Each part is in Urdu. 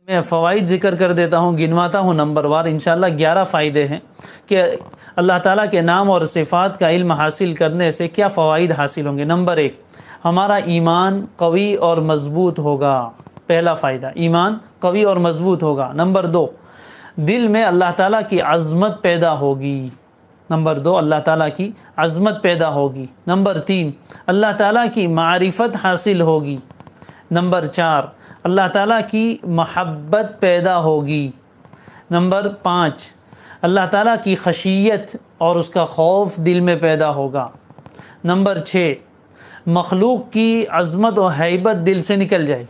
میں فوائد ذکر کر دیتا ہوں، گنواتا ہوں نمبر وار، انشاءاللہ 11 فائدے ہیں کہ اللہ تعالیٰ کے نام اور صفات کا علم حاصل کرنے سے کیا فوائد حاصل ہوں گے۔ نمبر 1، ہمارا ایمان قوی اور مضبوط ہوگا، پہلا فائدہ ایمان قوی اور مضبوط ہوگا۔ نمبر 2، دل میں اللہ تعالیٰ کی عظمت پیدا ہوگی۔ نمبر 2، اللہ تعالیٰ کی عظمت پیدا ہوگی۔ نمبر 3، اللہ تعالیٰ کی معرفت حاصل ہوگی۔ نمبر 4، اللہ تعالیٰ کی محبت پیدا ہوگی۔ نمبر 5، اللہ تعالیٰ کی خشیت اور اس کا خوف دل میں پیدا ہوگا۔ نمبر 6، مخلوق کی عظمت و ہیبت دل سے نکل جائے۔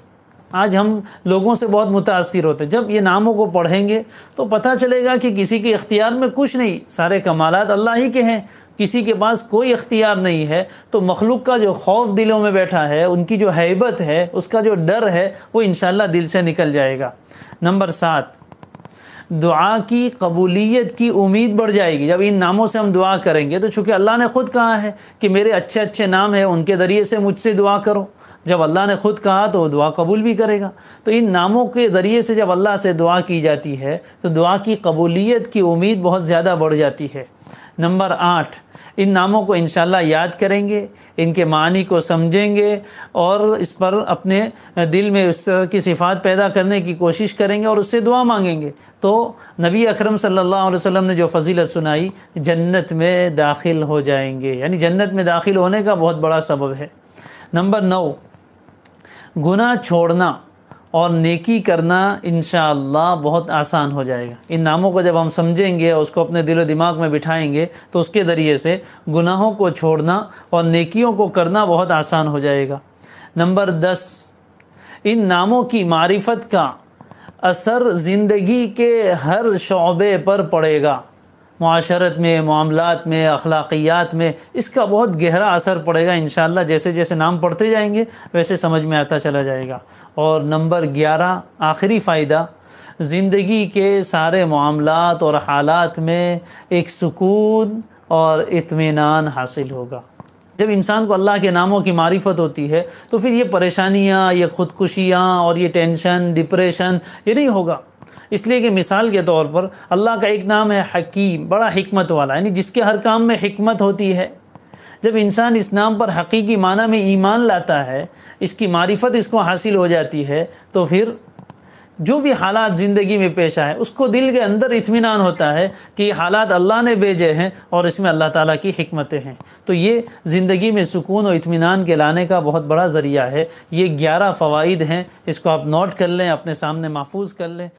آج ہم لوگوں سے بہت متاثر ہوتے ہیں، جب یہ ناموں کو پڑھیں گے تو پتہ چلے گا کہ کسی کے اختیار میں کچھ نہیں، سارے کمالات اللہ ہی کے ہیں، کسی کے پاس کوئی اختیار نہیں ہے۔ تو مخلوق کا جو خوف دلوں میں بیٹھا ہے، ان کی جو ہیبت ہے، اس کا جو ڈر ہے، وہ انشاءاللہ دل سے نکل جائے گا۔ نمبر 7، دعا کی قبولیت کی امید بڑھ جائے گی۔ جب ان ناموں سے ہم دعا کریں گے تو چونکہ اللہ نے خود کہا ہے کہ میرے اچھے اچھے نام ہیں، ان کے ذریعے سے مجھ سے دعا کرو، جب اللہ نے خود کہا تو وہ دعا قبول بھی کرے گا۔ تو ان ناموں کے ذریعے سے جب اللہ سے دعا کی جاتی ہے تو دعا کی قبولیت کی امید بہت زیادہ بڑھ جاتی ہے۔ نمبر 8، ان ناموں کو انشاءاللہ یاد کریں گے، ان کے معنی کو سمجھیں گے اور اس پر اپنے دل میں اس طرح کی صفات پیدا کرنے کی کوشش کریں گے اور اس سے دعا مانگیں گے تو نبی اکرم صلی اللہ علیہ وسلم نے جو فضیلت سنائی، جنت میں داخل ہو جائیں گے، یعنی جنت میں داخل ہونے کا بہت بڑا سبب ہے۔ نمبر 9، گناہ چھوڑنا اور نیکی کرنا انشاءاللہ بہت آسان ہو جائے گا۔ ان ناموں کو جب ہم سمجھیں گے اور اس کو اپنے دل و دماغ میں بٹھائیں گے تو اس کے ذریعے سے گناہوں کو چھوڑنا اور نیکیوں کو کرنا بہت آسان ہو جائے گا۔ نمبر 10، ان ناموں کی معرفت کا اثر زندگی کے ہر شعبے پر پڑے گا، معاشرت میں، معاملات میں، اخلاقیات میں اس کا بہت گہرا اثر پڑے گا انشاءاللہ۔ جیسے جیسے نام پڑھتے جائیں گے ویسے سمجھ میں آتا چلا جائے گا۔ اور نمبر 11، آخری فائدہ، زندگی کے سارے معاملات اور حالات میں ایک سکون اور اطمینان حاصل ہوگا۔ جب انسان کو اللہ کے ناموں کی معرفت ہوتی ہے تو پھر یہ پریشانیاں، یہ خودکشیاں اور یہ ٹینشن، ڈپریشن یہ نہیں ہوگا۔ اس لیے کہ مثال کے طور پر اللہ کا ایک نام ہے حکیم، بڑا حکمت والا، یعنی جس کے ہر کام میں حکمت ہوتی ہے۔ جب انسان اس نام پر حقیقی معنی میں ایمان لاتا ہے، اس کی معرفت اس کو حاصل ہو جاتی ہے تو پھر جو بھی حالات زندگی میں پیش آئے اس کو دل کے اندر اطمینان ہوتا ہے کہ یہ حالات اللہ نے بھیجے ہیں اور اس میں اللہ تعالیٰ کی حکمتیں ہیں۔ تو یہ زندگی میں سکون و اطمینان کے لانے کا بہت بڑا ذریعہ ہے۔ یہ 11 فوائد ہیں، اس کو آپ نوٹ کر لیں، اپنے سامنے محفوظ کر لیں۔